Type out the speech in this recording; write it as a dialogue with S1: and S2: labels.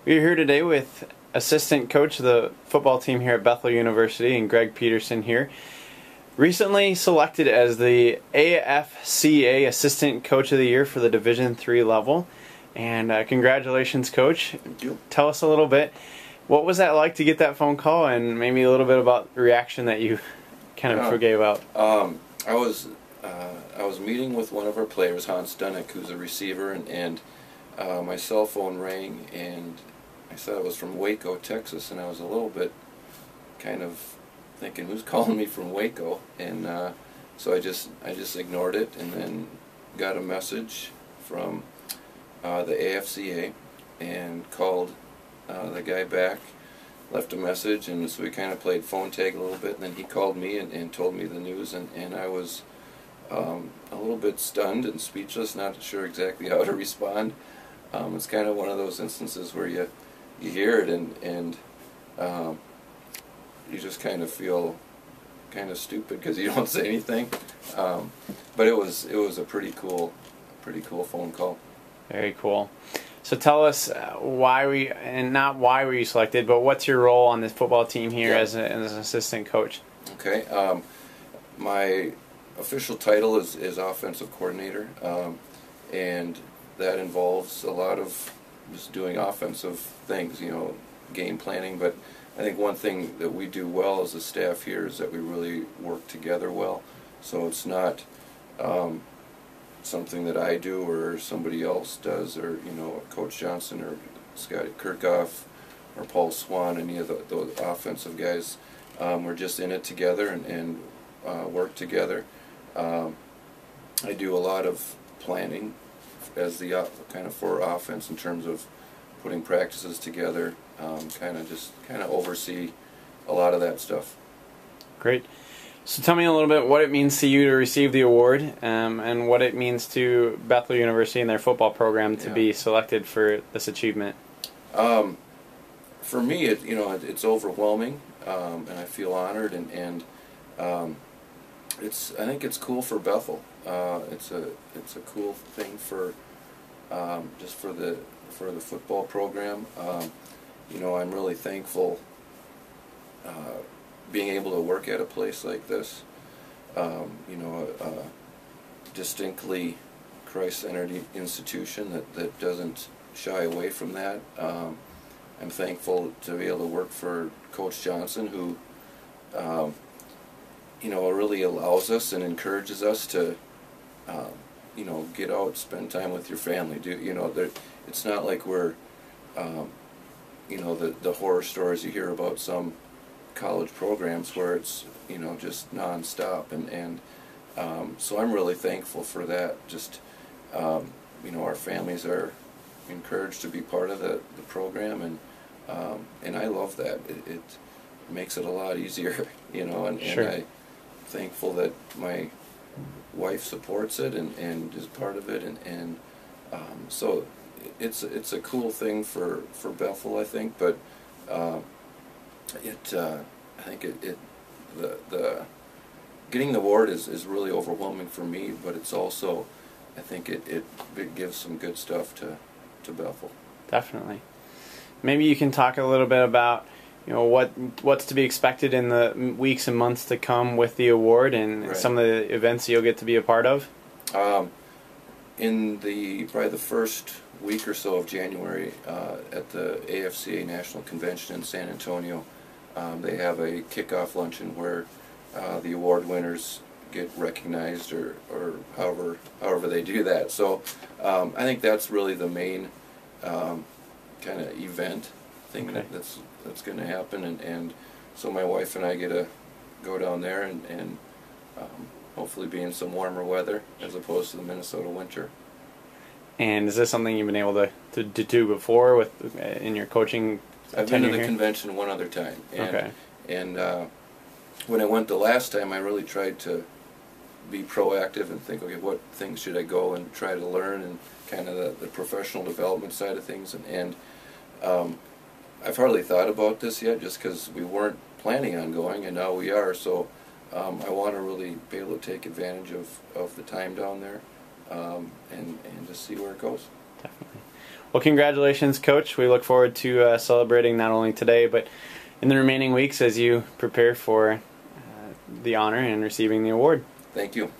S1: We're here today with assistant coach of the football team here at Bethel University, and Greg Peterson here. Recently selected as the AFCA Assistant Coach of the Year for the Division III level. And congratulations, Coach.
S2: Thank you.
S1: Tell us a little bit, what was that like to get that phone call, and maybe a little bit about the reaction that you kind of forgave out?
S2: I was meeting with one of our players, Hans Dunnick, who's a receiver, and my cell phone rang, and I saw it was from Waco, Texas, and I was a little bit kind of thinking, who's calling me from Waco? And so I just ignored it, and then got a message from the AFCA and called the guy back, left a message, and so we kind of played phone tag a little bit, and then he called me and told me the news, and I was a little bit stunned and speechless, not sure exactly how to respond. It's kind of one of those instances where you hear it and you just kind of feel kind of stupid because you don't say anything. But it was a pretty cool phone call.
S1: Very cool. So tell us not why were you selected, but what's your role on this football team here as an assistant coach?
S2: Okay. My official title is offensive coordinator, and that involves a lot of just doing offensive things, game planning. But I think one thing that we do well as a staff here is that we really work together well. So it's not something that I do or somebody else does, or Coach Johnson or Scotty Kirchhoff or Paul Swan, any of those offensive guys. We're just in it together and work together. I do a lot of planning as the kind of for offense in terms of putting practices together, kind of oversee a lot of that stuff.
S1: Great. So tell me a little bit what it means to you to receive the award, and what it means to Bethel University and their football program to be selected for this achievement.
S2: For me, it's overwhelming, and I feel honored, and I think it's cool for Bethel. It's a cool thing for just for the football program. I'm really thankful being able to work at a place like this. A distinctly Christ-centered institution that doesn't shy away from that. I'm thankful to be able to work for Coach Johnson, who really allows us and encourages us to get out, spend time with your family. It's not like we're the horror stories you hear about some college programs where it's just non-stop, and so I'm really thankful for that. Just our families are encouraged to be part of the program, and I love that. It makes it a lot easier, and
S1: Sure.
S2: I'm thankful that my wife supports it and is part of it, and so it's a cool thing for Bethel, I think. But I think the getting the award is really overwhelming for me, but it's also, I think it gives some good stuff to Bethel.
S1: Definitely. Maybe you can talk a little bit about what's to be expected in the weeks and months to come with the award, and some of the events you'll get to be a part of.
S2: In probably the first week or so of January, at the AFCA National Convention in San Antonio, they have a kickoff luncheon where the award winners get recognized, or however they do that. So I think that's really the main kind of event thing that's going to happen, and so my wife and I get to go down there and hopefully be in some warmer weather as opposed to the Minnesota winter.
S1: And is this something you've been able to do before in your coaching?
S2: I've been to the convention one other time, and when I went the last time, I really tried to be proactive and think, okay, what things should I go and try to learn, and kind of the professional development side of things, and I've hardly thought about this yet, just because we weren't planning on going, and now we are. So I want to really be able to take advantage of the time down there, and just see where it goes.
S1: Definitely. Well, congratulations, Coach. We look forward to celebrating not only today, but in the remaining weeks as you prepare for the honor and receiving the award.
S2: Thank you.